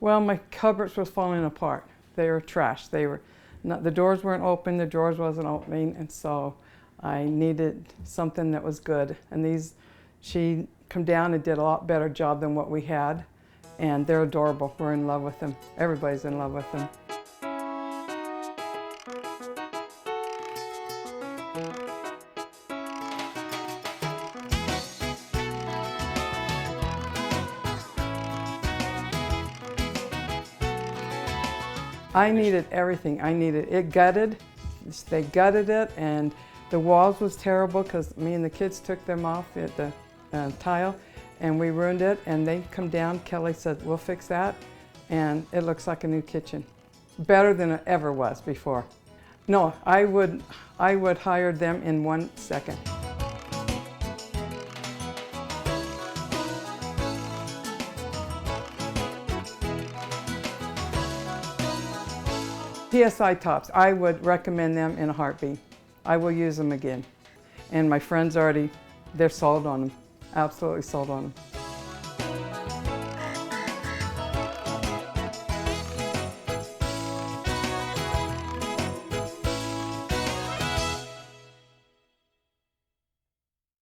Well, my cupboards was falling apart. They were trash. They were not, the doors weren't open, the drawers wasn't opening, and so I needed something that was good. And these, she come down and did a lot better job than what we had, and they're adorable. We're in love with them. Everybody's in love with them. I needed everything. I needed it gutted. They gutted it, and the walls was terrible because me and the kids took them off at the tile, and we ruined it. And they come down. Kelly said, "We'll fix that," and it looks like a new kitchen, better than it ever was before. No, I would hire them in 1 second. PSI Tops, I would recommend them in a heartbeat. I will use them again. And my friends already, they're sold on them, absolutely sold on them.